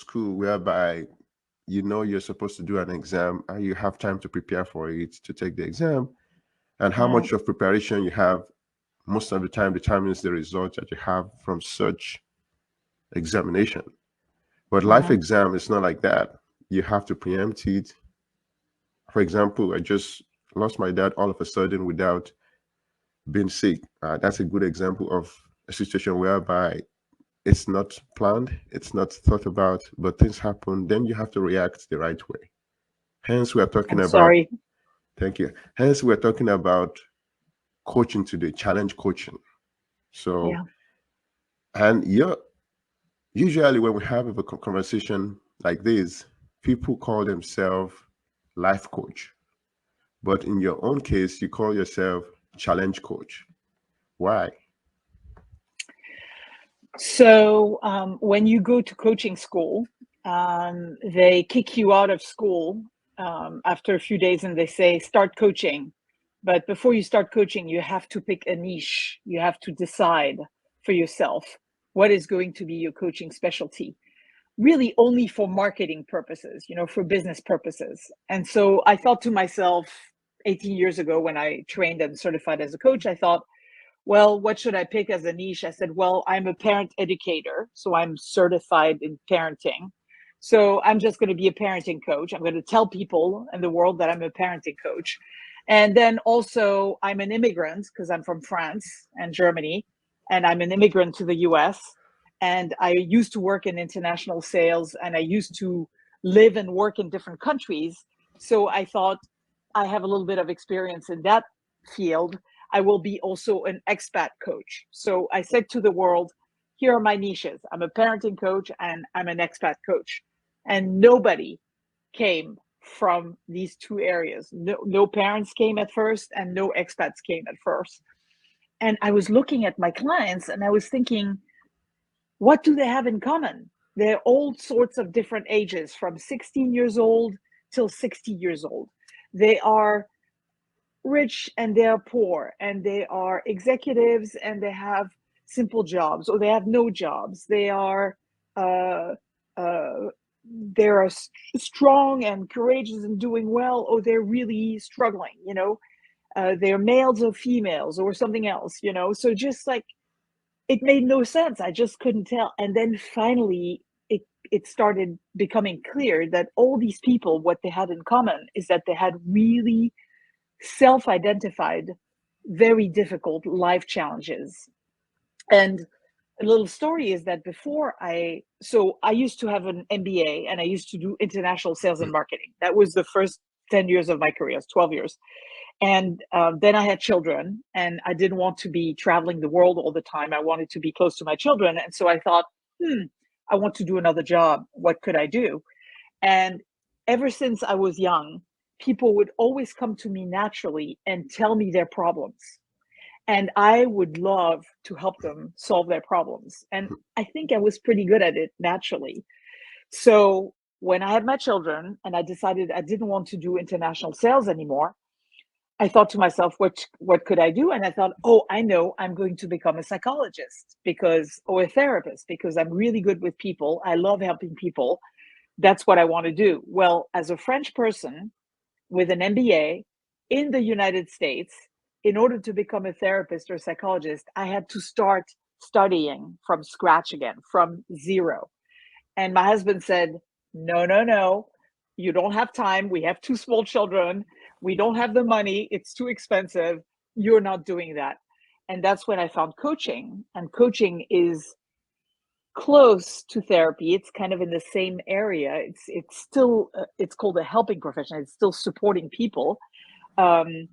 school whereby you're supposed to do an exam and you have time to prepare for it, to take the exam, and how Mm, much of preparation you have most of the time determines the result that you have from such examination. But life mhm. exam is not like that. You have to preempt it. For example, I just lost my dad all of a sudden without being sick. That's a good example of a situation whereby it's not planned, it's not thought about, but things happen. Then you have to react the right way. Hence, we're talking I'm about, sorry. thank you. Hence, we're talking about coaching today, challenge coaching. So, Yeah. and usually when we have a conversation like this, people call themselves life coach. But in your own case, you call yourself challenge coach. Why? So when you go to coaching school, they kick you out of school after a few days and they say, start coaching. But before you start coaching, you have to pick a niche. You have to decide for yourself what is going to be your coaching specialty, really only for marketing purposes, for business purposes. And so I thought to myself 18 years ago when I trained and certified as a coach, I thought, well, what should I pick as a niche? I said, well, I'm a parent educator, so I'm certified in parenting. So I'm just going to be a parenting coach. I'm going to tell people in the world that I'm a parenting coach. And then also, I'm an immigrant because I'm from France and Germany, and I'm an immigrant to the US. And I used to work in international sales, and I used to live and work in different countries. So I thought I have a little bit of experience in that field. I will be also an expat coach. So I said to the world, here are my niches. I'm a parenting coach and I'm an expat coach. And nobody came from these two areas. No parents came at first and no expats came at first. And I was looking at my clients and I was thinking, what do they have in common? They're all sorts of different ages, from 16 years old till 60 years old. They are rich and they are poor, and they are executives and they have simple jobs, or they have no jobs. Uh, uh, they are strong and courageous and doing well, or they're really struggling. They're males or females or something else. So just like, it made no sense. I just couldn't tell. And then finally, it started becoming clear that all these people, what they had in common is that they had really self-identified very difficult life challenges. And a little story is that I used to have an MBA and I used to do international sales and marketing. That was the first 10 years of my career, 12 years. And then I had children and I didn't want to be traveling the world all the time. I wanted to be close to my children. And so I thought, I want to do another job. What could I do? And ever since I was young, people would always come to me naturally and tell me their problems. And I would love to help them solve their problems. And I think I was pretty good at it naturally. So when I had my children and I decided I didn't want to do international sales anymore, I thought to myself, what could I do? And I thought, oh, I know, I'm going to become a psychologist or a therapist, because I'm really good with people. I love helping people. That's what I want to do. Well, as a French person with an MBA in the United States, in order to become a therapist or a psychologist, I had to start studying from scratch again, from zero. And my husband said, no, no, no, you don't have time. We have two small children. We don't have the money. It's too expensive. You're not doing that. And that's when I found coaching. And coaching is close to therapy. It's kind of in the same area. It's still it's called a helping profession. It's still supporting people. Um,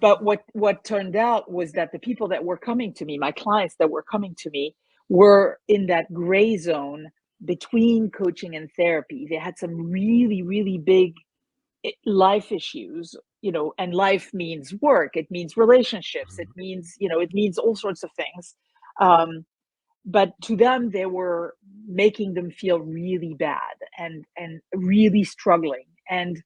but what turned out was that the people that were coming to me, my clients that were coming to me, were in that gray zone between coaching and therapy. They had some really, really big life issues, and life means work, it means relationships, it means all sorts of things. Um, but to them, they were making them feel really bad and really struggling. And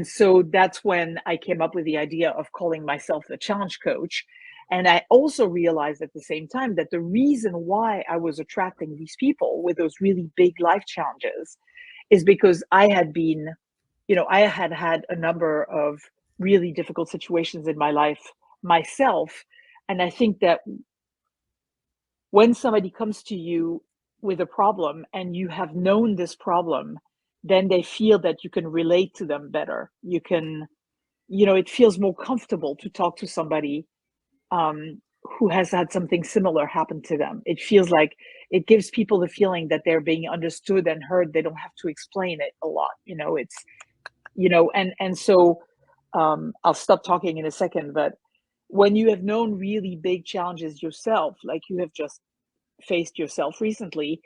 so that's when I came up with the idea of calling myself the challenge coach. And I also realized at the same time that the reason why I was attracting these people with those really big life challenges is because I had been, I had had a number of really difficult situations in my life myself. And I think that when somebody comes to you with a problem and you have known this problem, then they feel that you can relate to them better. You can, it feels more comfortable to talk to somebody who has had something similar happen to them. It feels like it gives people the feeling that they're being understood and heard. They don't have to explain it a lot. And so I'll stop talking in a second, but when you have known really big challenges yourself, like you have just faced yourself recently,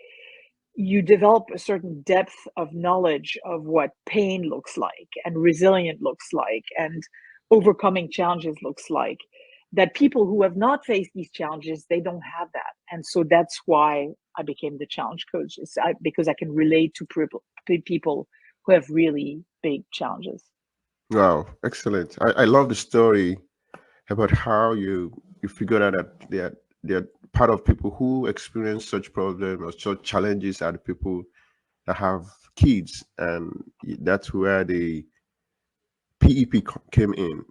you develop a certain depth of knowledge of what pain looks like and resilient looks like and overcoming challenges looks like, that people who have not faced these challenges, they don't have that. And so that's why I became the challenge coach, because I can relate to people who have really big challenges. Wow, excellent. I love the story about how you figured out that they're part of people who experience such problems or such challenges are the people that have kids, and that's where the PEP came in,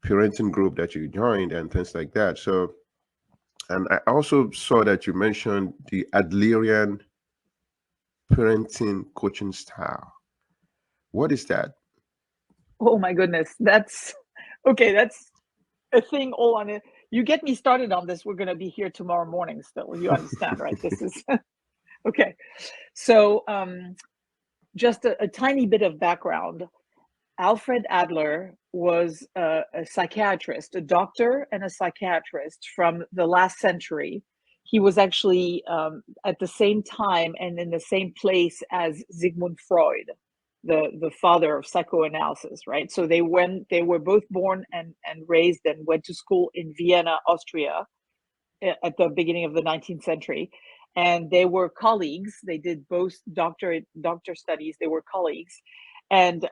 parenting group that you joined and things like that. So, and I also saw that you mentioned the Adlerian parenting coaching style. What is that? Oh my goodness, that's okay. That's a thing all on it. You get me started on this, we're going to be here tomorrow morning still. You understand, right? This is okay. So just a tiny bit of background. Alfred Adler was a psychiatrist, a doctor and a psychiatrist from the last century. He was actually at the same time and in the same place as Sigmund Freud, the father of psychoanalysis, right? So they were both born and raised and went to school in Vienna, Austria, at the beginning of the 19th century. And they were colleagues. They did both doctor studies. They were colleagues, and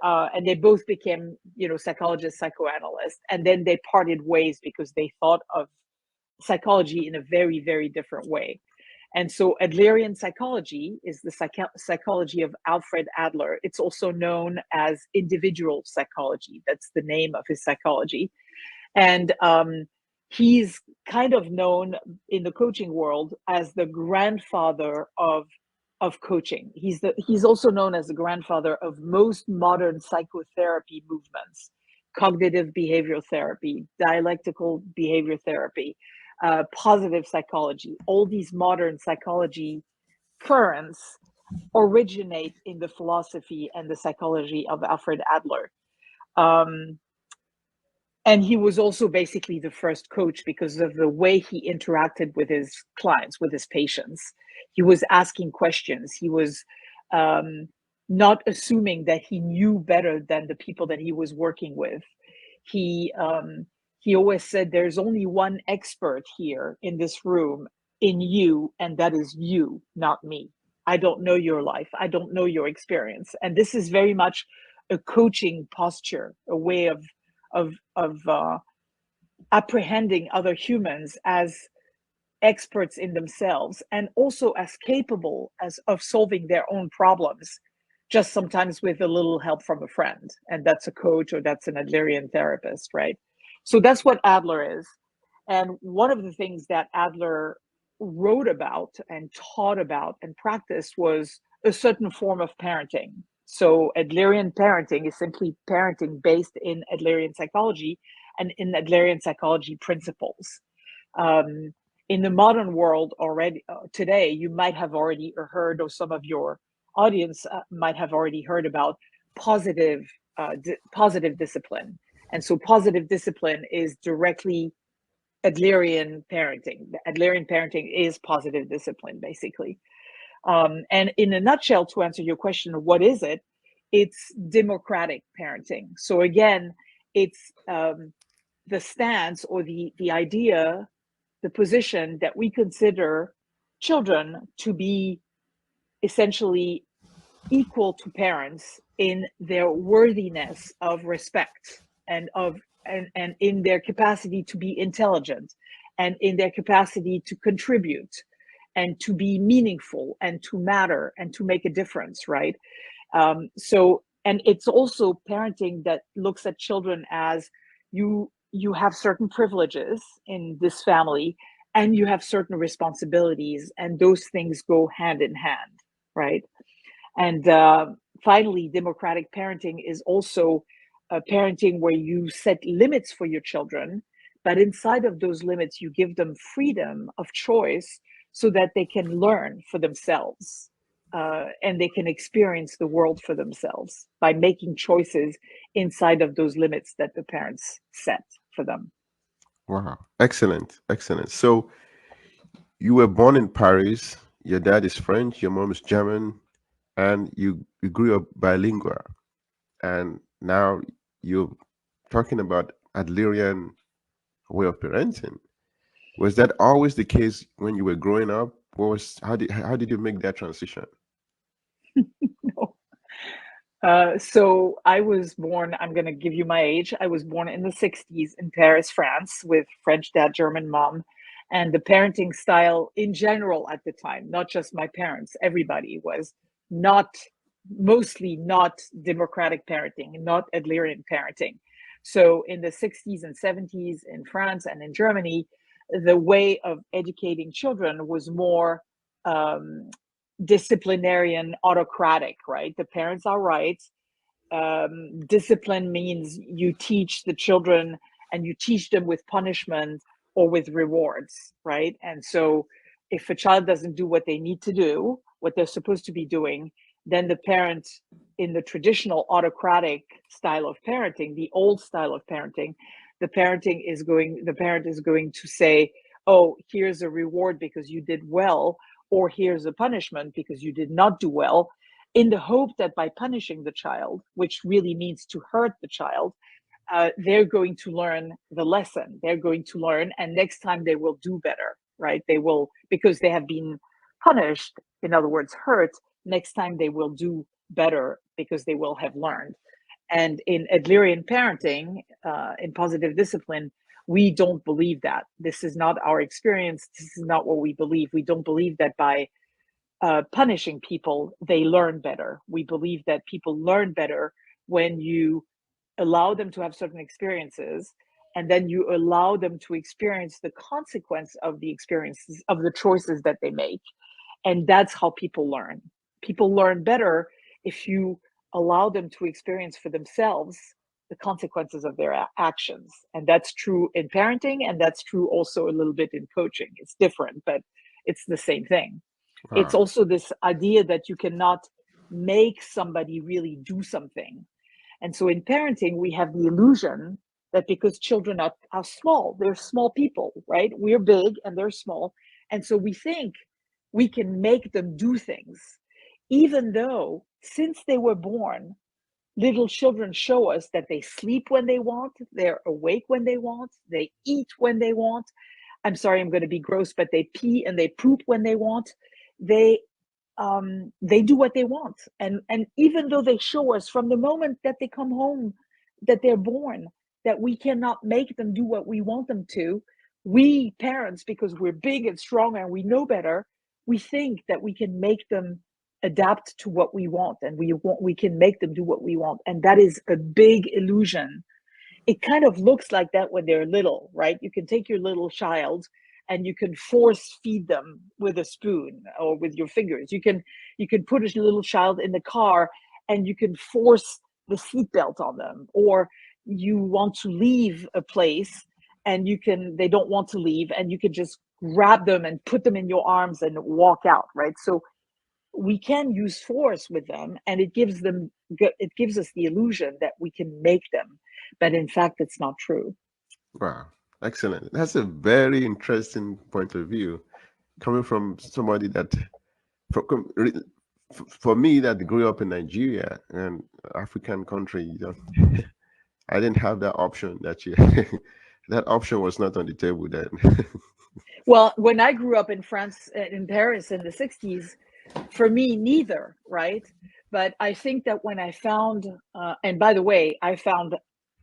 they both became psychologists, psychoanalysts. And then they parted ways because they thought of psychology in a very, very different way. And so Adlerian psychology is the psychology of Alfred Adler. It's also known as individual psychology. That's the name of his psychology. And he's kind of known in the coaching world as the grandfather of coaching. He's also known as the grandfather of most modern psychotherapy movements: cognitive behavioral therapy, dialectical behavior therapy, positive psychology. All these modern psychology currents originate in the philosophy and the psychology of Alfred Adler. And he was also basically the first coach because of the way he interacted with his clients, with his patients. He was asking questions. He was not assuming that he knew better than the people that he was working with. He always said, there's only one expert here in this room, in you, and that is you, not me. I don't know your life. I don't know your experience. And this is very much a coaching posture, a way of apprehending other humans as experts in themselves and also as capable as of solving their own problems, just sometimes with a little help from a friend. And that's a coach, or that's an Adlerian therapist, right? So that's what Adler is. And one of the things that Adler wrote about and taught about and practiced was a certain form of parenting. So Adlerian parenting is simply parenting based in Adlerian psychology and in Adlerian psychology principles. In the modern world already today, you might have already heard, or some of your audience might have already heard about positive discipline. And so positive discipline is directly Adlerian parenting. Adlerian parenting is positive discipline, basically. And in a nutshell, to answer your question, what is it? It's democratic parenting. So again, it's the stance or the idea, the position that we consider children to be essentially equal to parents in their worthiness of respect and of and in their capacity to be intelligent, and in their capacity to contribute and to be meaningful and to matter and to make a difference, right? And it's also parenting that looks at children as you have certain privileges in this family and you have certain responsibilities, and those things go hand in hand, right? And finally, democratic parenting is also parenting where you set limits for your children, but inside of those limits, you give them freedom of choice so that they can learn for themselves, and they can experience the world for themselves by making choices inside of those limits that the parents set for them. Wow. Excellent. Excellent. So you were born in Paris. Your dad is French. Your mom is German, and you grew up bilingual. And now you're talking about Adlerian way of parenting. Was that always the case when you were growing up? What was how did you make that transition? So I was born, I'm going to give you my age. I was born in the 60s in Paris, France, with French dad, German mom. And the parenting style in general at the time, not just my parents, everybody was not, mostly not democratic parenting, not Adlerian parenting. So in the 60s and 70s in France and in Germany, the way of educating children was more disciplinarian, autocratic, right? The parents are right. Discipline means you teach the children and you teach them with punishment or with rewards, right? And so if a child doesn't do what they need to do, what they're supposed to be doing, then the parent, in the traditional autocratic style of parenting, the old style of parenting, the parent is going to say, oh, here's a reward because you did well, or here's a punishment because you did not do well, in the hope that by punishing the child, which really means to hurt the child, they're going to learn the lesson. They're going to learn, and next time they will do better, right? They will, because they have been punished, in other words, hurt, next time they will do better because they will have learned. And in Adlerian parenting, in positive discipline, we don't believe that. This is not our experience. This is not what we believe. We don't believe that by punishing people, they learn better. We believe that people learn better when you allow them to have certain experiences, and then you allow them to experience the consequence of the experiences, of the choices that they make. And that's how people learn. People learn better if you allow them to experience for themselves the consequences of their actions. And that's true in parenting, and that's true also a little bit in coaching. It's different, but it's the same thing. It's Wow. also this idea that you cannot make somebody really do something. And so in parenting, we have the illusion that because children are small, they're small people, right? We're big and they're small. And so we think we can make them do things, even though since they were born, little children show us that they sleep when they want, they're awake when they want, they eat when they want. I'm sorry, I'm going to be gross, but they pee and they poop when they want. They they do what they want, and even though they show us from the moment that they come home, that they're born, that we cannot make them do what we want them to, we parents, because we're big and strong and we know better, we think that we can make them adapt to what we want, and we can make them do what we want, and that is a big illusion. It kind of looks like that when they're little, right? You can take your little child and you can force feed them with a spoon or with your fingers. You can put a little child in the car and you can force the seatbelt on them, or you want to leave a place and they don't want to leave, and you can just grab them and put them in your arms and walk out, right? So we can use force with them, and it gives us the illusion that we can make them, but in fact it's not true. Wow. Excellent. That's a very interesting point of view coming from somebody that for me that grew up in Nigeria and African country, I didn't have that option that you that option was not on the table then. Well, when I grew up in France, in Paris in the 60s, for me neither, right? But I think that when I found and by the way, I found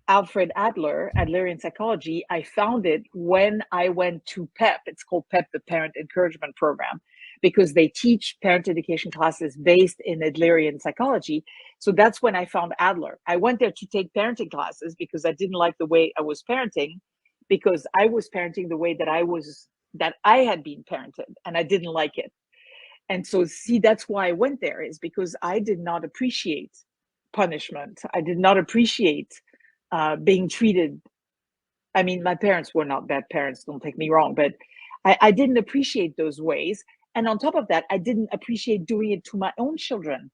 Alfred Adler, Adlerian psychology, I found it when I went to PEP. It's called PEP, the Parent Encouragement Program, because they teach parent education classes based in Adlerian psychology. So that's when I found Adler. I went there to take parenting classes because I didn't like the way I was parenting, because I was parenting the way that I had been parented, and I didn't like it. And so, see, that's why I went there, is because I did not appreciate punishment. I did not appreciate being treated. I mean, my parents were not bad parents, don't take me wrong, but I didn't appreciate those ways. And on top of that, I didn't appreciate doing it to my own children.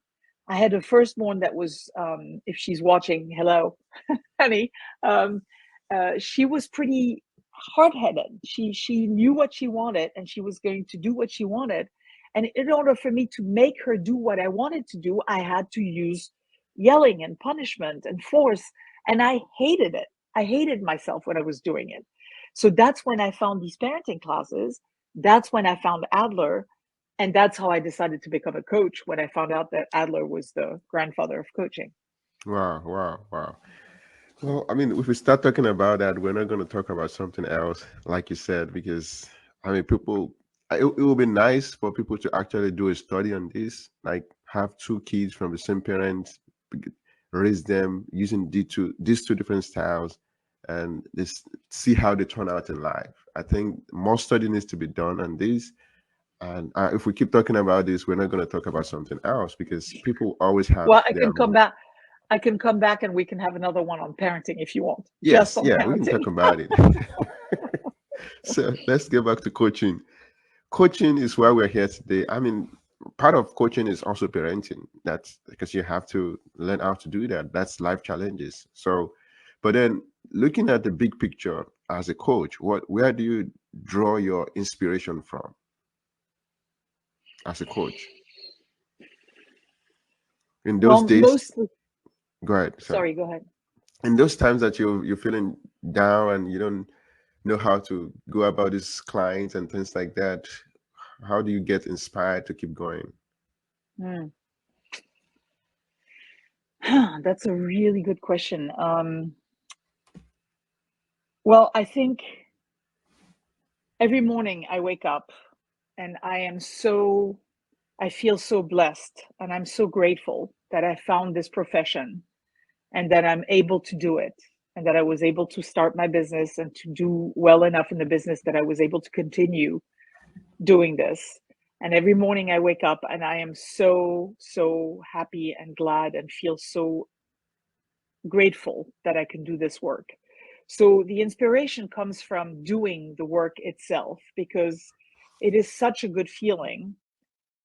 I had a firstborn that was, if she's watching, hello, honey, she was pretty hard-headed. She knew what she wanted, and she was going to do what she wanted. And in order for me to make her do what I wanted to do, I had to use yelling and punishment and force. And I hated it. I hated myself when I was doing it. So that's when I found these parenting classes. That's when I found Adler. And that's how I decided to become a coach, when I found out that Adler was the grandfather of coaching. Wow, wow, wow. Well, I mean, if we start talking about that, we're not going to talk about something else, like you said, because I mean, it will be nice for people to actually do a study on this, like have two kids from the same parents, raise them using these two different styles, and this see how they turn out in life. I think more study needs to be done on this. And if we keep talking about this, we're not going to talk about something else because people always have Well, I their can come back. I can come back and we can have another one on parenting if you want, just yes, on yeah, we can parenting. talk about it. So let's get back to coaching. Coaching is why we're here today. I mean, part of coaching is also parenting. That's because you have to learn how to do that. That's life challenges. So, but then looking at the big picture as a coach, where do you draw your inspiration from as a coach? In those Well, days, mostly, go ahead. Sorry. sorry, go ahead. In those times that you're feeling down and you don't know how to go about these clients and things like that, how do you get inspired to keep going? Hmm. That's a really good question. Well, I think every morning I wake up and I feel so blessed, and I'm so grateful that I found this profession and that I'm able to do it, and that I was able to start my business and to do well enough in the business that I was able to continue doing this. And every morning I wake up and I am so, so happy and glad and feel so grateful that I can do this work. So the inspiration comes from doing the work itself, because it is such a good feeling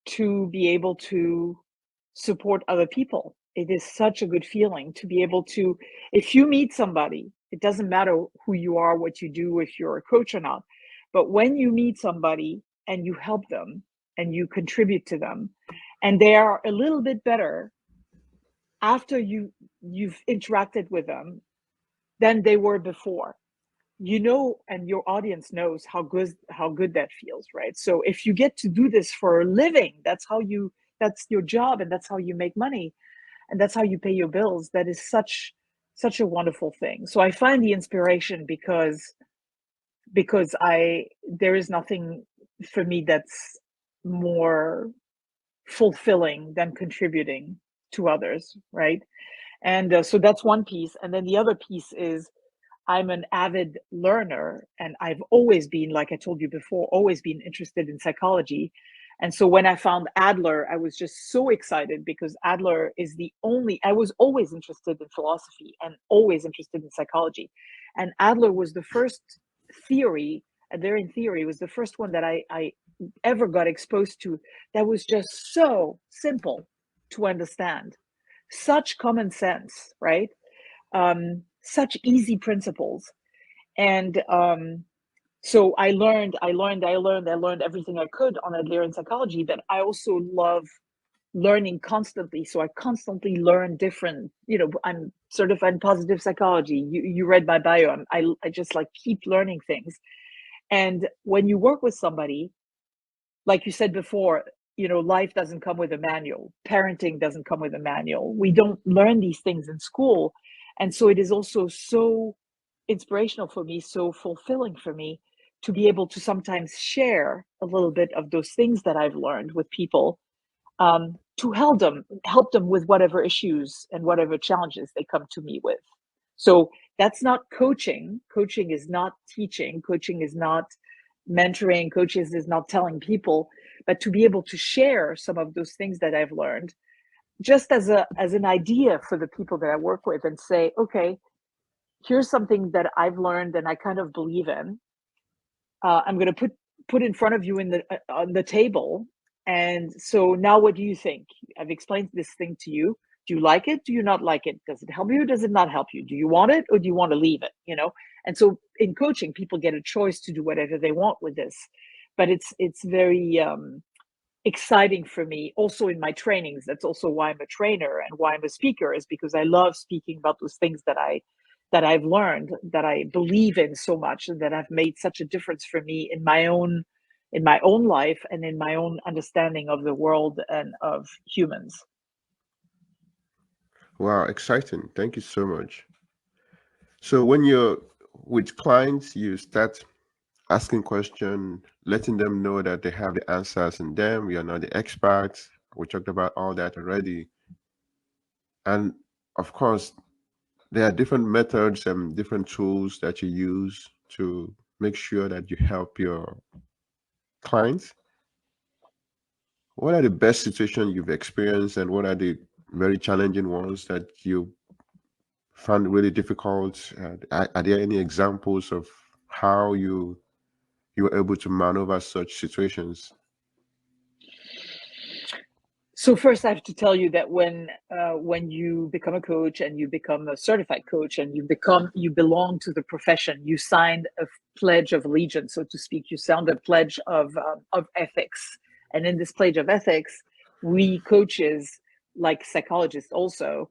to be able to support other people. It is such a good feeling to be able to, if you meet somebody, it doesn't matter who you are, what you do, if you're a coach or not, but when you meet somebody and you help them and you contribute to them, and they are a little bit better after you've interacted with them than they were before, and your audience knows how good that feels, right? So if you get to do this for a living, that's your job, and that's how you make money, and that's how you pay your bills. That is such a wonderful thing. So I find the inspiration because I there is nothing for me that's more fulfilling than contributing to others, right? And so that's one piece. And then the other piece is I'm an avid learner, and I've always been, like I told you before, always been interested in psychology. And so when I found Adler, I was just so excited, because Adler is I was always interested in philosophy and always interested in psychology. And Adler was the first theory, Adlerian theory was the first one that I ever got exposed to, that was just so simple to understand. Such common sense, right? Such easy principles. And so I learned everything I could on Adlerian psychology, but I also love learning constantly. So I constantly learn different, I'm certified in positive psychology. You read my bio. I just like keep learning things. And when you work with somebody, like you said before, life doesn't come with a manual. Parenting doesn't come with a manual. We don't learn these things in school. And so it is also so inspirational for me, so fulfilling for me to be able to sometimes share a little bit of those things that I've learned with people, to help them with whatever issues and whatever challenges they come to me with. So that's not coaching. Coaching is not teaching. Coaching is not mentoring. Coaching is not telling people, but to be able to share some of those things that I've learned, just as an idea for the people that I work with, and say, okay, here's something that I've learned and I kind of believe in. I'm going to put in front of you on the table. And so now what do you think? I've explained this thing to you. Do you like it? Do you not like it? Does it help you? Does it not help you? Do you want it or do you want to leave it? And so in coaching, people get a choice to do whatever they want with this. But it's very exciting for me. Also in my trainings, that's also why I'm a trainer and why I'm a speaker, is because I love speaking about those things that I've learned, that I believe in so much, and that have made such a difference for me in my own life and in my own understanding of the world and of humans. Wow, exciting. Thank you so much. So when you're with clients, you start asking questions, letting them know that they have the answers in them. We are not the experts. We talked about all that already. And of course, there are different methods and different tools that you use to make sure that you help your clients. What are the best situations you've experienced, and what are the very challenging ones that you found really difficult? Are there any examples of how you were able to maneuver such situations? So first, I have to tell you that when you become a coach and you become a certified coach and you belong to the profession, you signed a pledge of allegiance, so to speak. You signed a pledge of ethics, and in this pledge of ethics, we coaches, like psychologists, also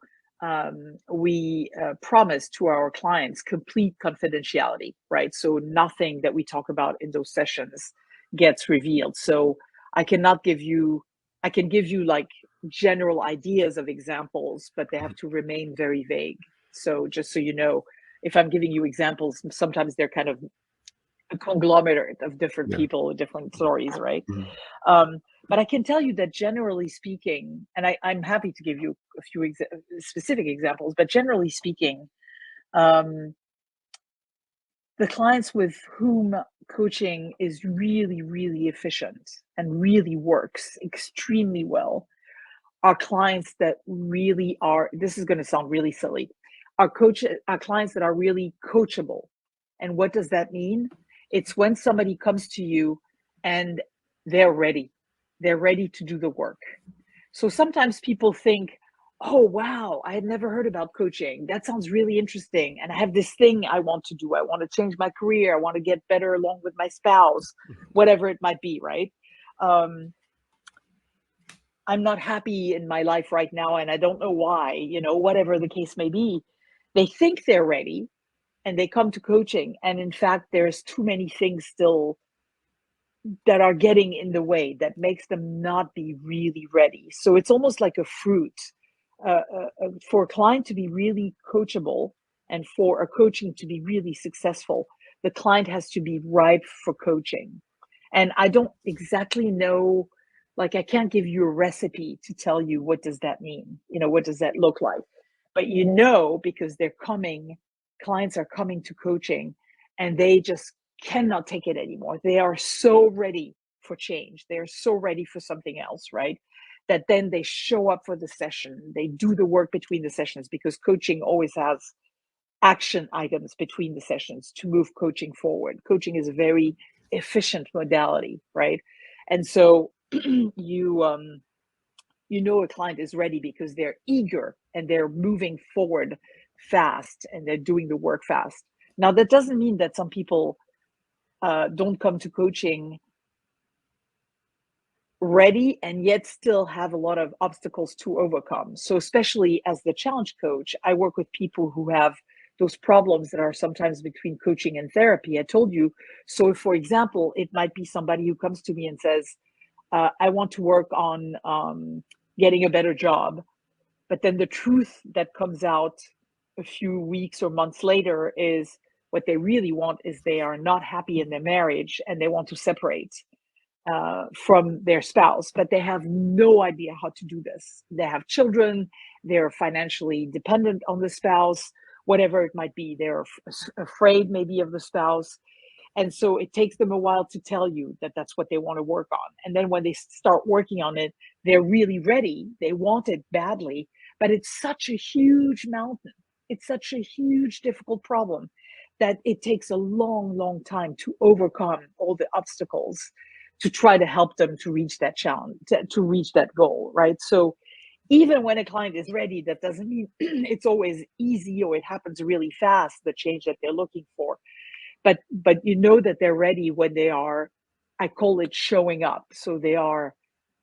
we promise to our clients complete confidentiality, right? So nothing that we talk about in those sessions gets revealed. So I cannot give you I can give you like general ideas of examples, but they have to remain very vague. So just so you know, if I'm giving you examples, sometimes they're kind of a conglomerate of different Yeah. people with different stories, right? Mhm. But I can tell you that generally speaking, and I'm happy to give you a few specific examples, but generally speaking, um, the clients with whom coaching is really, really efficient and really works extremely well are clients that really are, this is going to sound really silly, our clients that are really coachable. And what does that mean? It's when somebody comes to you and they're ready. They're ready to do the work. So sometimes people think, oh, wow, I had never heard about coaching. That sounds really interesting. And I have this thing I want to do. I want to change my career. I want to get better along with my spouse, whatever it might be, right? I'm not happy in my life right now and I don't know why, whatever the case may be. They think they're ready and they come to coaching. And in fact, there's too many things still that are getting in the way that makes them not be really ready. So it's almost like a fruit. For a client to be really coachable and for a coaching to be really successful, the client has to be ripe for coaching. And I don't exactly know, like I can't give you a recipe to tell you what does that mean, what does that look like. But because clients are coming to coaching and they just cannot take it anymore. They are so ready for change. They're so ready for something else, right? That then they show up for the session. They do the work between the sessions, because coaching always has action items between the sessions to move coaching forward. Coaching is a very efficient modality, right? And so a client is ready because they're eager and they're moving forward fast and they're doing the work fast. Now, that doesn't mean that some people don't come to coaching ready and yet still have a lot of obstacles to overcome. So especially as the challenge coach, I work with people who have those problems that are sometimes between coaching and therapy. I told you. So for example, it might be somebody who comes to me and says, I want to work on getting a better job. But then the truth that comes out a few weeks or months later is what they really want is they are not happy in their marriage and they want to separate from their spouse, but they have no idea how to do this. They have children, they're financially dependent on the spouse, whatever it might be. They're afraid maybe of the spouse. And so it takes them a while to tell you that that's what they want to work on. And then when they start working on it, they're really ready. They want it badly, but it's such a huge mountain. It's such a huge, difficult problem that it takes a long, long time to overcome all the obstacles to try to help them to reach that challenge, to reach that goal, right? So even when a client is ready, that doesn't mean it's always easy or it happens really fast, the change that they're looking for. But you know that they're ready when they are, I call it showing up. So they are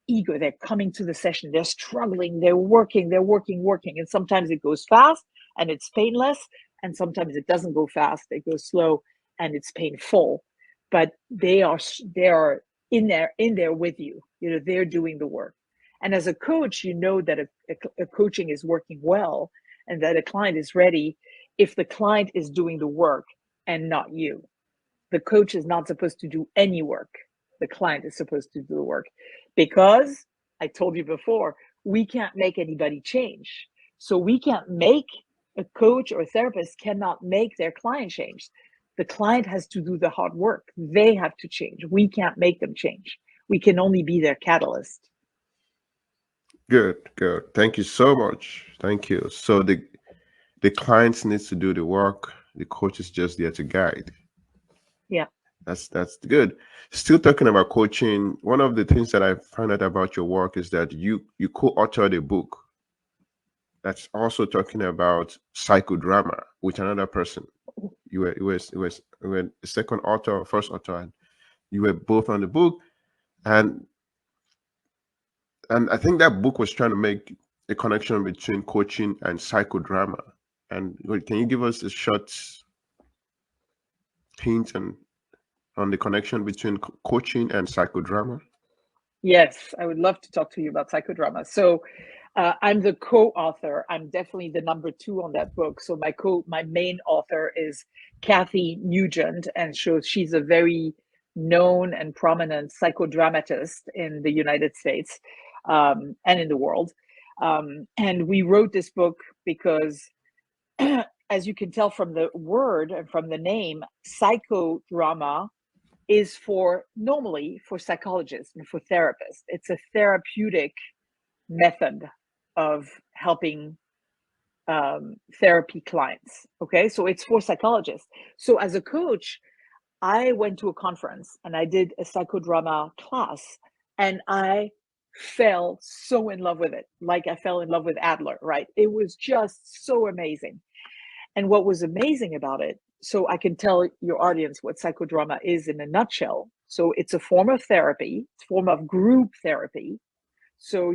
eager, they're coming to the session, they're struggling, they're working. And sometimes it goes fast and it's painless. And sometimes it doesn't go fast, it goes slow and it's painful. But they are in there with you. You know, they're doing the work. And as a coach, you know that a coaching is working well and that a client is ready if the client is doing the work and not you. The coach is not supposed to do any work. The client is supposed to do the work because I told you before, we can't make anybody change. So we can't make a coach or a therapist cannot make their client change. The client has to do the hard work. They have to change. We can't make them change. We can only be their catalyst. Good, good. Thank you so much. Thank you. So the clients needs to do the work. The coach is just there to guide. Yeah. That's good. Still talking about coaching, one of the things that I found out about your work is that you co-authored a book that's also talking about psychodrama with another person. You were the second author or first author, and you were both on the book. And I think that book was trying to make a connection between coaching and psychodrama. And can you give us a short hint on the connection between coaching and psychodrama? Yes, I would love to talk to you about psychodrama. So I'm the co-author. I'm definitely the number 2 on that book. So my main author is Kathy Nugent, and so she's a very known and prominent psychodramatist in the United States and in the world. And we wrote this book because, as you can tell from the word and from the name, psychodrama is normally for psychologists and for therapists. It's a therapeutic method of helping therapy clients. Okay, so it's for psychologists. So as a coach, I went to a conference and I did a psychodrama class, and I fell so in love with it, like I fell in love with Adler, right? It was just so amazing. And what was amazing about it, so I can tell your audience what psychodrama is in a nutshell. So it's a form of therapy, it's a form of group therapy. So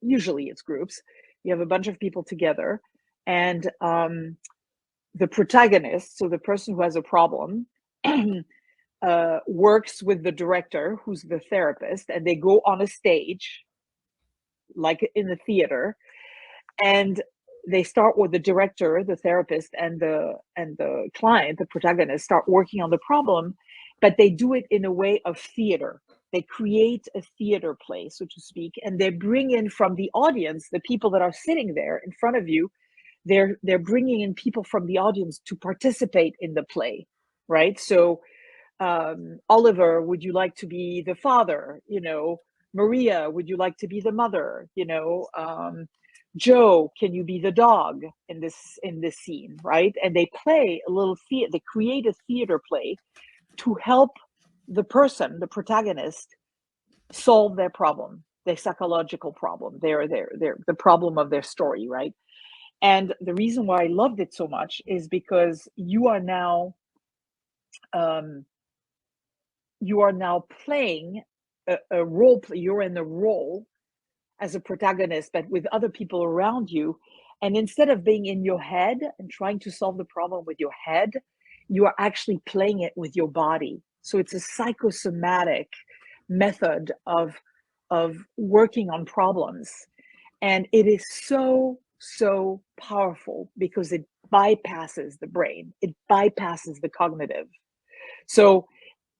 usually it's groups, you have a bunch of people together, and the protagonist, so the person who has a problem, works with the director, who's the therapist, and they go on a stage, like in the theater, and they start with the director, the therapist, and the client, the protagonist, start working on the problem, but they do it in a way of theater. They create a theater play, so to speak, and they bring in from the audience, the people that are sitting there in front of you, they're bringing in people from the audience to participate in the play, right? So Oliver, would you like to be the father? Maria, would you like to be the mother? Joe, can you be the dog in this scene, right? And they play a little theater, they create a theater play to help the person, the protagonist, solve their problem, their psychological problem, their the problem of their story, right? And the reason why I loved it so much is because you are now playing a role play. You're in the role as a protagonist, but with other people around you. And instead of being in your head and trying to solve the problem with your head, you are actually playing it with your body. So it's a psychosomatic method of working on problems. And it is so, so powerful because bypasses the brain. It bypasses the cognitive. So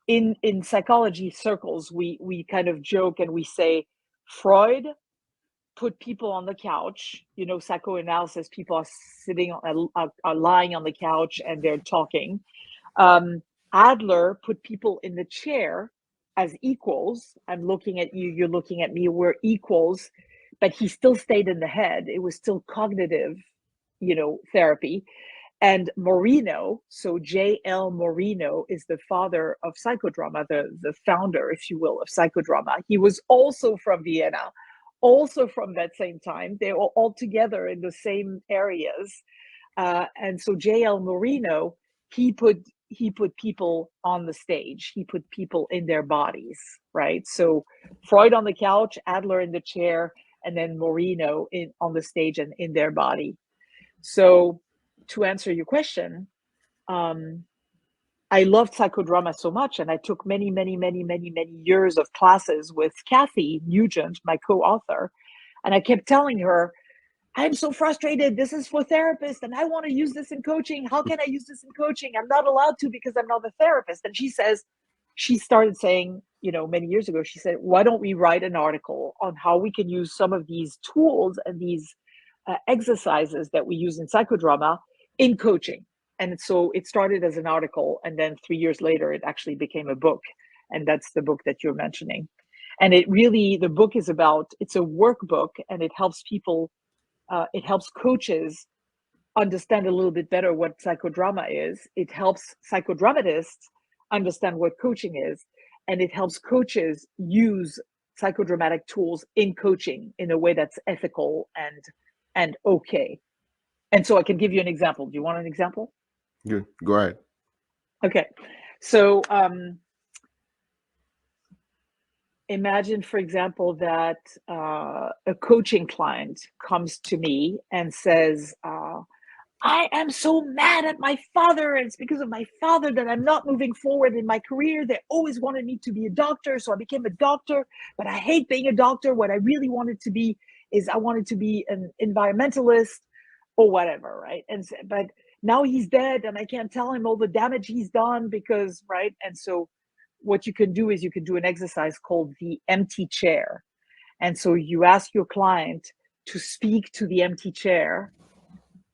in psychology circles, we kind of joke and we say Freud put people on the couch. Psychoanalysis, people are sitting are lying on the couch and they're talking. Adler put people in the chair as equals. I'm looking at you, you're looking at me, we're equals, but he still stayed in the head. It was still cognitive, therapy. And Moreno, so J.L. Moreno is the father of psychodrama, the founder, if you will, of psychodrama. He was also from Vienna, also from that same time. They were all together in the same areas. And so J.L. Moreno, he put people on the stage. He put people in their bodies, right? So Freud on the couch, Adler in the chair, and then Moreno on the stage and in their body. So to answer your question, I loved psychodrama so much, and I took many years of classes with Kathy Nugent, my co-author, and I kept telling her, I'm so frustrated. This is for therapists, and I want to use this in coaching. How can I use this in coaching? I'm not allowed to because I'm not a therapist. And she started saying, many years ago, she said, why don't we write an article on how we can use some of these tools and these exercises that we use in psychodrama in coaching? And so it started as an article, and then 3 years later, it actually became a book. And that's the book that you're mentioning. And the book is it's a workbook, and it helps people, it helps coaches understand a little bit better what psychodrama is. It helps psychodramatists understand what coaching is. And it helps coaches use psychodramatic tools in coaching in a way that's ethical and okay. And so I can give you an example. Do you want an example? Good. Go ahead. Okay. So imagine, for example, that a coaching client comes to me and says, I am so mad at my father. It's because of my father that I'm not moving forward in my career. They always wanted me to be a doctor, so I became a doctor, but I hate being a doctor. What I really wanted to be is I wanted to be an environmentalist or whatever, right? But now he's dead and I can't tell him all the damage he's done because, right? And so what you can do is you can do an exercise called the empty chair. And so you ask your client to speak to the empty chair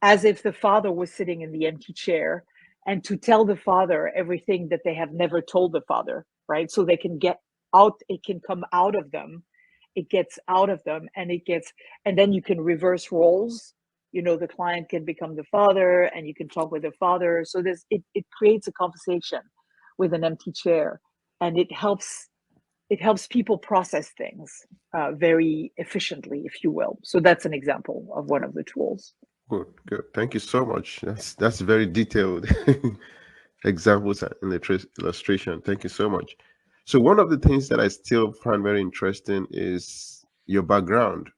as if the father was sitting in the empty chair, and to tell the father everything that they have never told the father, right? So they can get out, it can come out of them. It gets out of them and then you can reverse roles. The client can become the father and you can talk with the father. So it creates a conversation with an empty chair, and it helps people process things very efficiently, if you will. So that's an example of one of the tools. Good. Thank you so much. That's very detailed examples and illustration. Thank you so much. So one of the things that I still find very interesting is your background.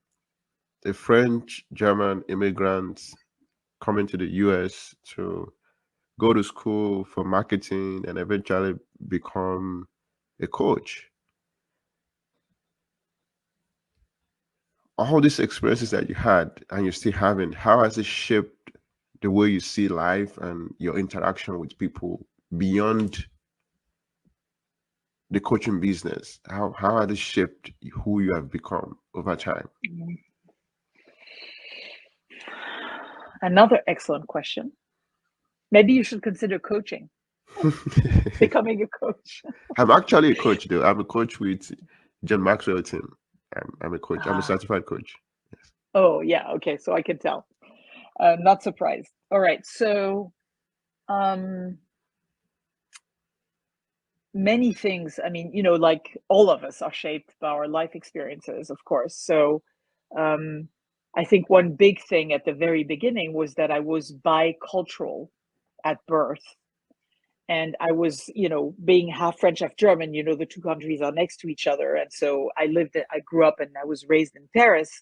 The French, German immigrants coming to the US to go to school for marketing and eventually become a coach. All these experiences that you had and you're still having, how has it shaped the way you see life and your interaction with people beyond the coaching business? How has it shaped who you have become over time? Another excellent question. Maybe you should consider coaching, becoming a coach. I'm actually a coach, though. I'm a coach with John Maxwell team. I'm a coach. I'm a certified coach. Yes. Oh, yeah. Okay. So I can tell. Not surprised. All right. So many things, I mean, like all of us are shaped by our life experiences, of course. So I think one big thing at the very beginning was that I was bicultural at birth. And I was, being half French, half German, the two countries are next to each other. And so I grew up and I was raised in Paris,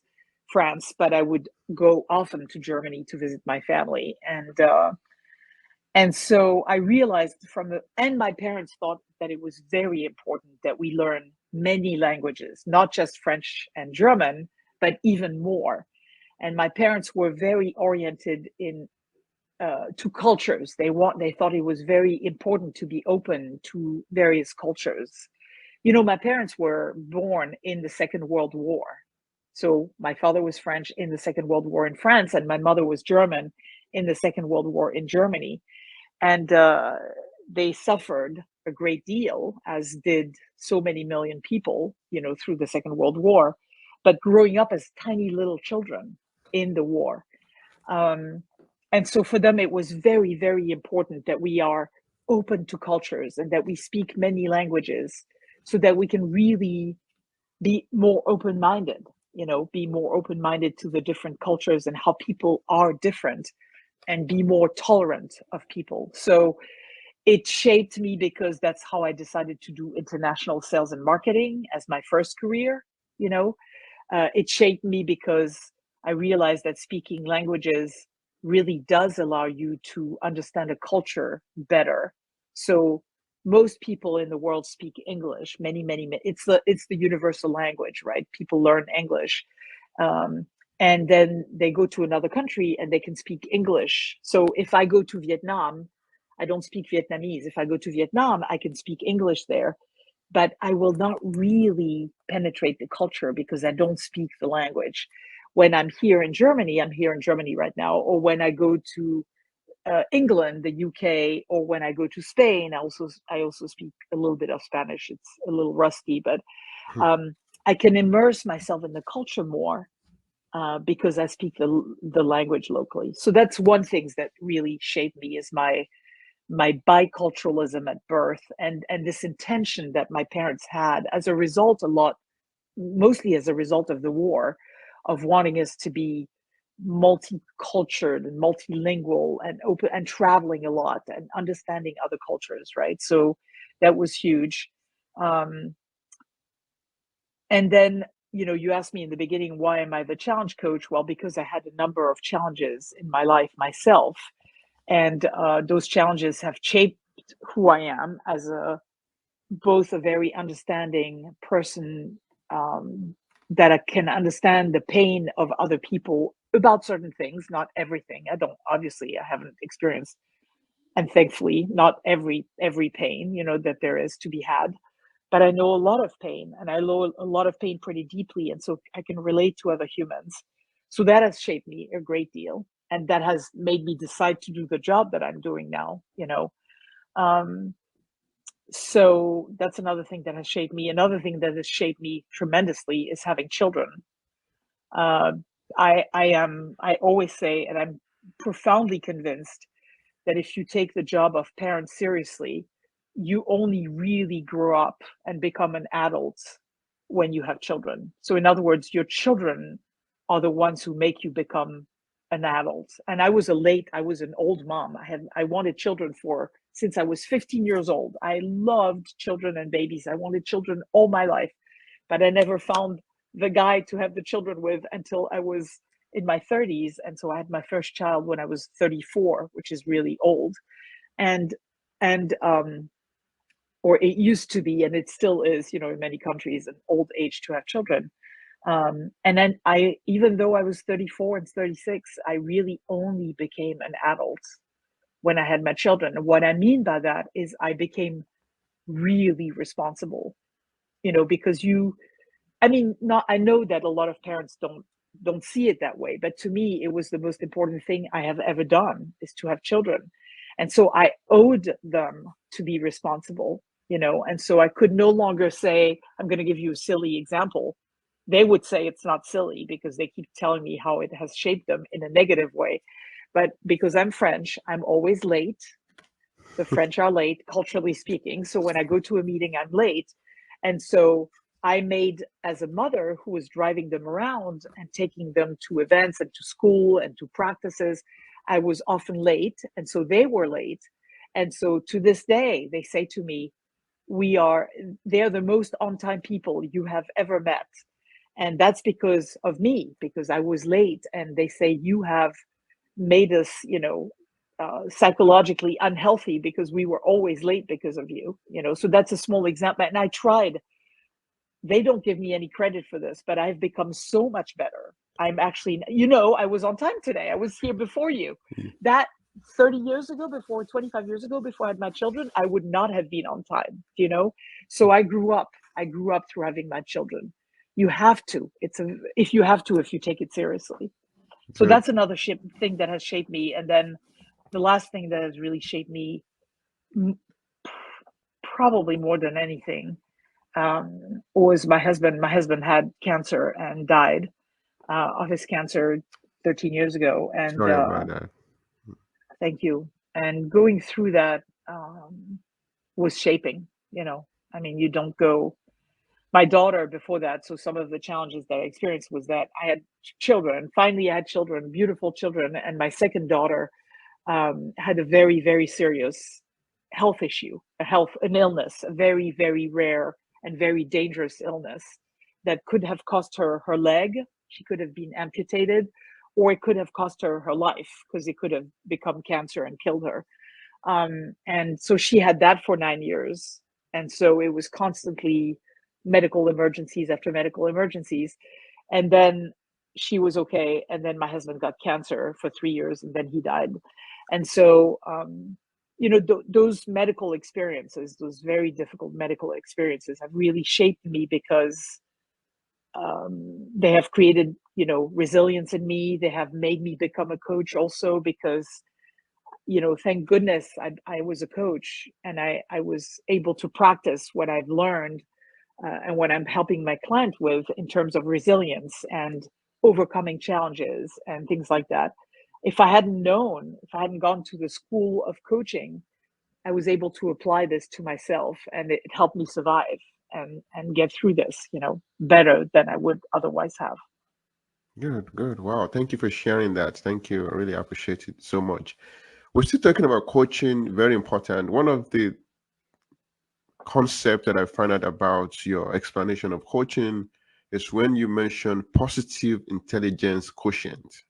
France, but I would go often to Germany to visit my family. And so I realized and my parents thought that it was very important that we learn many languages, not just French and German, but even more. And my parents were very oriented in to cultures. They thought it was very important to be open to various cultures. You know, my parents were born in the Second World War. So my father was French in the Second World War in France, and my mother was German in the Second World War in Germany. And they suffered a great deal, as did so many million people, you know, through the Second World War, but growing up as tiny little children in the war. And so for them, it was very, very important that we are open to cultures and that we speak many languages so that we can really be more open-minded, you know, be more open-minded to the different cultures and how people are different, and be more tolerant of people. So it shaped me because that's how I decided to do international sales and marketing as my first career. You know, it shaped me because I realized that speaking languages really does allow you to understand a culture better. So most people in the world speak English. It's the universal language, right? People learn English. And then they go to another country and they can speak English. So if I go to Vietnam, I don't speak Vietnamese. If I go to Vietnam, I can speak English there, but I will not really penetrate the culture because I don't speak the language. When I'm here in Germany right now, or when I go to England, the UK, or when I go to Spain, I also speak a little bit of Spanish. It's a little rusty, but I can immerse myself in the culture more because I speak the language locally. So that's one thing that really shaped me, is my biculturalism at birth, and this intention that my parents had as a result, mostly as a result of the war, of wanting us to be multicultural and multilingual and open and traveling a lot and understanding other cultures, right? So that was huge. And then, you know, you asked me in the beginning, why am I the challenge coach? Well, because I had a number of challenges in my life myself, and those challenges have shaped who I am as both a very understanding person, that I can understand the pain of other people about certain things, not everything. I haven't experienced, and thankfully not every pain, you know, that there is to be had, but I know a lot of pain, and I know a lot of pain pretty deeply, and so I can relate to other humans. So that has shaped me a great deal, and that has made me decide to do the job that I'm doing now, you know. So that's another thing that has shaped me. Another thing that has shaped me tremendously is having children. uh, I always say, and I'm profoundly convinced, that if you take the job of parent seriously, you only really grow up and become an adult when you have children. So in other words, your children are the ones who make you become an adult. And I was an old mom. I wanted children since I was 15 years old. I loved children and babies. I wanted children all my life, but I never found the guy to have the children with until I was in my 30s. And so I had my first child when I was 34, which is really old. And or it used to be, and it still is, you know, in many countries, an old age to have children. And then even though I was 34 and 36, I really only became an adult when I had my children. And what I mean by that is I became really responsible, you know, because I know that a lot of parents don't see it that way, but to me, it was the most important thing I have ever done, is to have children. And so I owed them to be responsible, you know, and so I could no longer say, I'm going to give you a silly example. They would say it's not silly because they keep telling me how it has shaped them in a negative way. But because I'm French, I'm always late. The French are late, culturally speaking. So when I go to a meeting, I'm late. And so I made, as a mother who was driving them around and taking them to events and to school and to practices, I was often late. And so they were late. And so to this day, they say to me, they're the most on-time people you have ever met. And that's because of me, because I was late. And they say, you have made us, you know, psychologically unhealthy because we were always late because of you, you know. So that's a small example. And I tried. They don't give me any credit for this, but I've become so much better. I'm actually, you know, I was on time today. I was here before you. That 30 years ago, 25 years ago, before I had my children, I would not have been on time, you know? So I grew up through having my children. You have to, if you take it seriously. So Good. that's another thing that has shaped me. And then the last thing that has really shaped me, probably more than anything, was my husband. My husband had cancer and died of his cancer 13 years ago. And Sorry about that. thank you. And going through that was shaping, I mean, you don't go. My daughter before that, so some of the challenges that I experienced was that I had children. Finally, I had children, beautiful children. And my second daughter had a very, very serious health issue, an illness, a very, very rare and very dangerous illness that could have cost her her leg. She could have been amputated, or it could have cost her her life, because it could have become cancer and killed her. And so she had that for 9 years. And so it was constantly medical emergencies after medical emergencies. And then she was okay. And then my husband got cancer for 3 years, and then he died. And so, those medical experiences, those very difficult medical experiences, have really shaped me, because they have created, resilience in me. They have made me become a coach also, because, thank goodness I was a coach, and I was able to practice what I've learned and what I'm helping my client with in terms of resilience and overcoming challenges and things like that. If I hadn't gone to the school of coaching, I was able to apply this to myself, and it helped me survive and get through this, better than I would otherwise have. Good, good. Wow. Thank you for sharing that. Thank you. I really appreciate it so much. We're still talking about coaching, very important. One of the concepts that I find out about your explanation of coaching is when you mention positive intelligence quotient.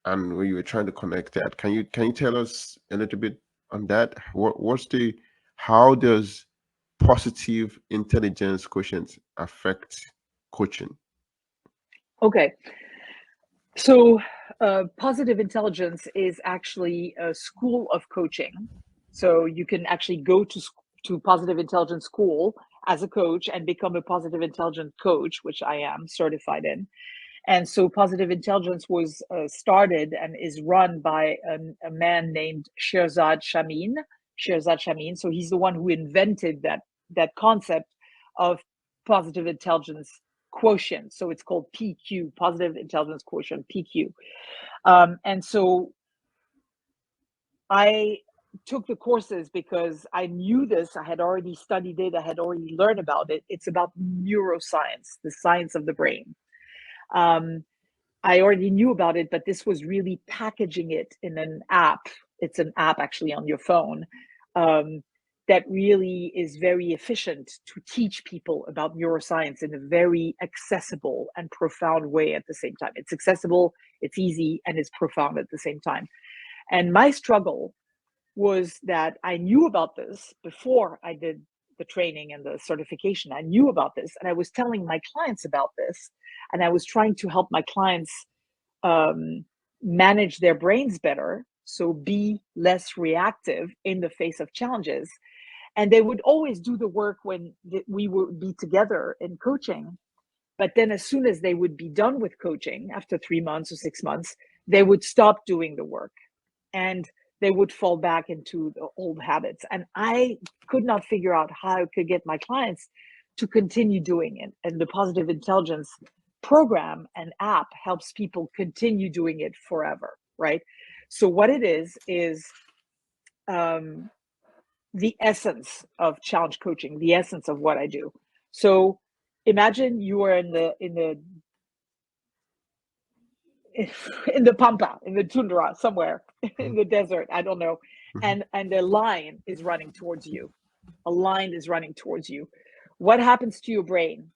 And when you were trying to connect that, can you tell us a little bit on that? How does positive intelligence quotient affect coaching? Okay. So positive intelligence is actually a school of coaching. So you can actually go to positive intelligence school as a coach and become a positive intelligence coach, which I am certified in. And so positive intelligence was started and is run by a man named Shirzad Shamin. So he's the one who invented that concept of positive intelligence quotient. So it's called PQ, positive intelligence quotient, PQ. And so I took the courses because I knew this. I had already studied it. I had already learned about it. It's about neuroscience, the science of the brain. I already knew about it, but this was really packaging it in an app. It's an app actually on your phone that really is very efficient to teach people about neuroscience in a very accessible and profound way at the same time. It's accessible, it's easy, and it's profound at the same time. And my struggle was that I knew about this before I did the training and the certification. I knew about this, and I was telling my clients about this, and I was trying to help my clients manage their brains better, so be less reactive in the face of challenges. And they would always do the work when we would be together in coaching. But then as soon as they would be done with coaching after 3 months or 6 months, they would stop doing the work, and they would fall back into the old habits. And I could not figure out how I could get my clients to continue doing it. And the positive intelligence program and app helps people continue doing it forever, right? So what it is the essence of challenge coaching, the essence of what I do. So imagine you are in the pampa, in the tundra somewhere, in the desert, I don't know, and a lion is running towards you. A lion is running towards you. What happens to your brain?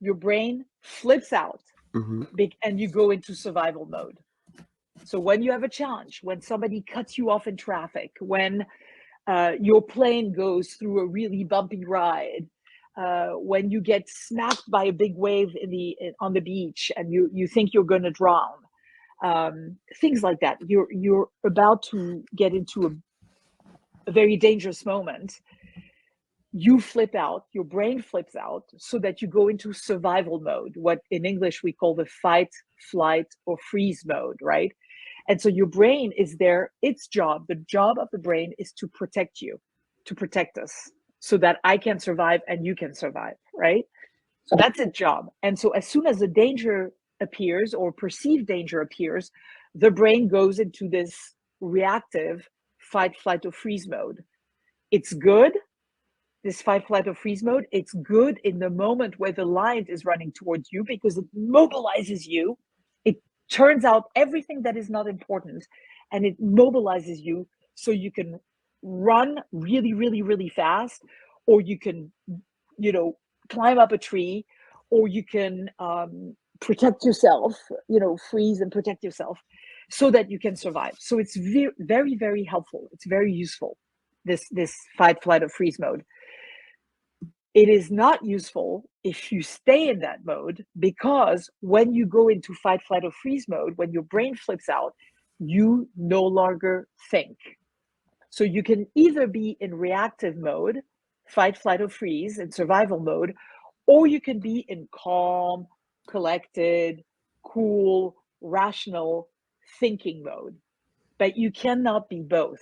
Your brain flips out, and you go into survival mode. So when you have a challenge, when somebody cuts you off in traffic, when your plane goes through a really bumpy ride, when you get smacked by a big wave on the beach and you think you're going to drown, things like that. You're about to get into a very dangerous moment. You flip out, your brain flips out, so that you go into survival mode, what in English we call the fight, flight, or freeze mode, right? And so your brain is there, the job of the brain is to protect you, to protect us, so that I can survive and you can survive, right? So that's its job. And so as soon as the danger appears or perceived danger appears, the brain goes into this reactive fight, flight, or freeze mode. It's good, this fight, flight, or freeze mode. It's good in the moment where the lion is running towards you, because it mobilizes you. It turns out everything that is not important, and it mobilizes you so you can run really, really, really fast, or you can, climb up a tree, or you can protect yourself, freeze and protect yourself so that you can survive. So it's very, very, very helpful. It's very useful, this fight, flight, or freeze mode. It is not useful if you stay in that mode, because when you go into fight, flight, or freeze mode, when your brain flips out, you no longer think. So you can either be in reactive mode, fight, flight, or freeze, in survival mode, or you can be in calm, collected, cool, rational thinking mode. But you cannot be both,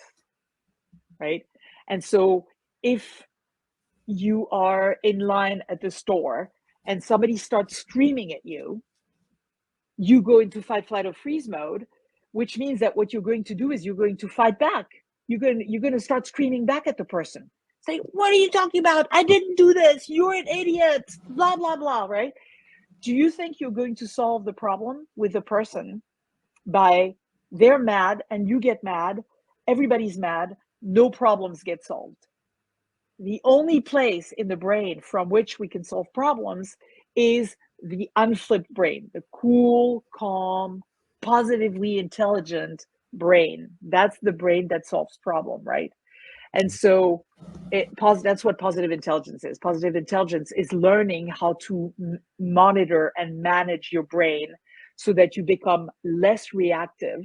right? And so if you are in line at the store and somebody starts screaming at you, you go into fight, flight, or freeze mode, which means that what you're going to do is you're going to fight back. You're going to start screaming back at the person. Say, what are you talking about? I didn't do this. You're an idiot. Blah, blah, blah, right? Do you think you're going to solve the problem with the person by they're mad and you get mad, everybody's mad, no problems get solved? The only place in the brain from which we can solve problems is the unflipped brain, the cool, calm, positively intelligent brain. That's the brain that solves problem, right? And so that's what positive intelligence is. Positive intelligence is learning how to monitor and manage your brain so that you become less reactive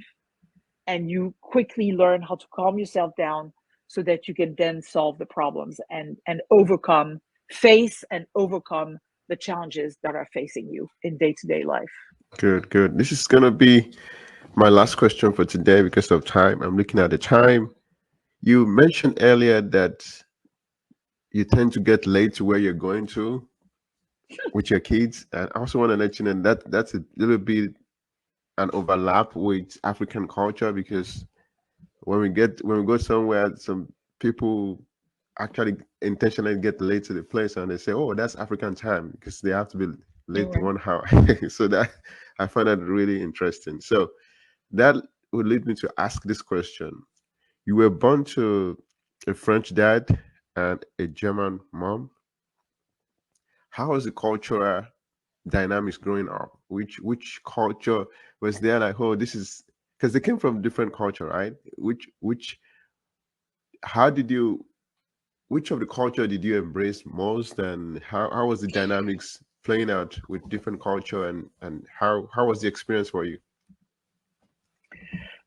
and you quickly learn how to calm yourself down, so that you can then solve the problems and face and overcome the challenges that are facing you in day-to-day life. Good, good. This is going to be my last question for today because of time. I'm looking at the time. You mentioned earlier that you tend to get late to where you're going to with your kids. And I also want to let you know that that's a little bit an overlap with African culture, because when we go somewhere, some people actually intentionally get late to the place and they say, "Oh, that's African time," because they have to be late to 1 hour. So that I find that really interesting. So that would lead me to ask this question: you were born to a French dad and a German mom. How was the cultural dynamics growing up? Which culture was there? Like, oh, this is because they came from different culture, right? How did you? Which of the culture did you embrace most, and how was the dynamics playing out with different culture, and how was the experience for you?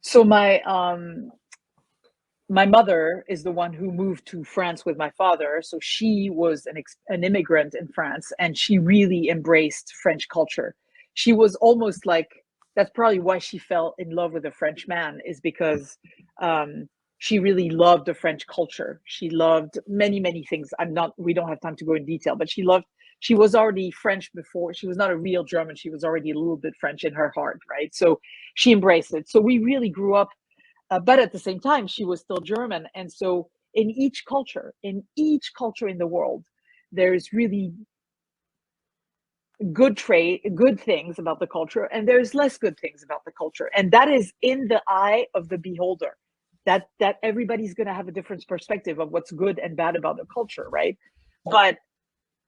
So my mother is the one who moved to France with my father. So she was an immigrant in France, and she really embraced French culture. She was almost like, that's probably why she fell in love with a French man, is because she really loved the French culture. She loved many, many things. We don't have time to go in detail, but she was already French before. She was not a real German. She was already a little bit French in her heart, right? So she embraced it. So we really grew up, but at the same time, she was still German. And so in each culture in the world, there's really good things about the culture, and there's less good things about the culture. And that is in the eye of the beholder. That everybody's going to have a different perspective of what's good and bad about the culture, right? But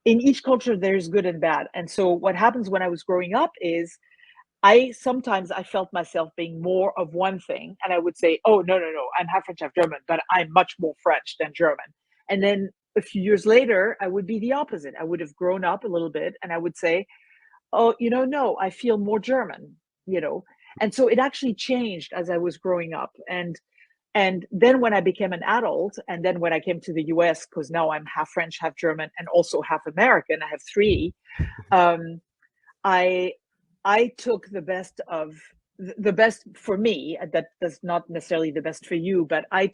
in each culture, there's good and bad. And so what happens when I was growing up is sometimes I felt myself being more of one thing, and I would say, oh, no, I'm half French, half German, but I'm much more French than German. And then a few years later, I would be the opposite. I would have grown up a little bit, and I would say, oh, no, I feel more German, And so it actually changed as I was growing up. And then when I became an adult, and then when I came to the US, because now I'm half French, half German, and also half American, I have three. Um, I took the best for me. That does not necessarily the best for you, but I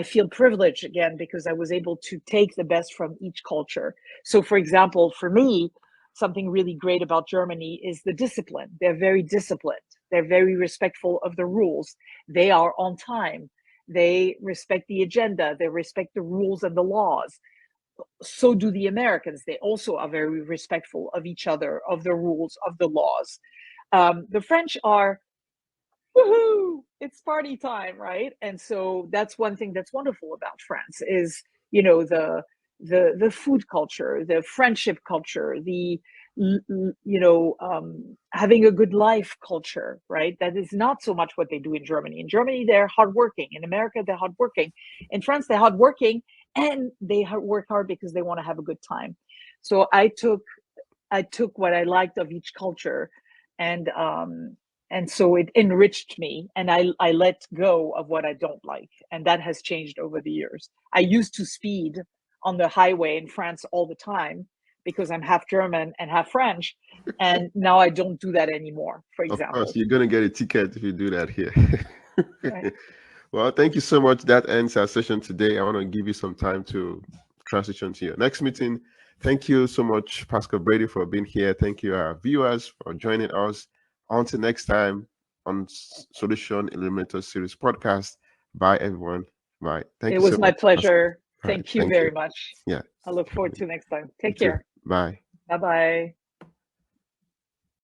feel privileged again because I was able to take the best from each culture. So, for example, for me, something really great about Germany is the discipline. They're very disciplined. They're very respectful of the rules. They are on time. They respect the agenda. They respect the rules and the laws. So do the Americans. They also are very respectful of each other, of the rules, of the laws. The French are, woohoo, it's party time, right? And so that's one thing that's wonderful about France is, you know, the food culture, the friendship culture, the having a good life culture, right? That is not so much what they do in Germany. In Germany, they're hardworking. In America, they're hardworking. In France, they're hardworking, and they work hard because they want to have a good time. So I took what I liked of each culture, and so it enriched me, and I let go of what I don't like, and that has changed over the years. I used to speed on the highway in France all the time because I'm half German and half French, and now I don't do that anymore, for Of example. course, you're going to get a ticket if you do that here. Right. Well, thank you so much. That ends our session today. I want to give you some time to transition to your next meeting. Thank you so much, Pascale Brady, for being here. Thank you, our viewers, for joining us. Until next time on Solution Illuminators Series podcast. Bye, everyone. Bye. Thank It you so was my much, Pascale. pleasure. All right, Thank you thank very you. much. Yeah. I look forward to next time. You Take too. care. Bye. Bye-bye.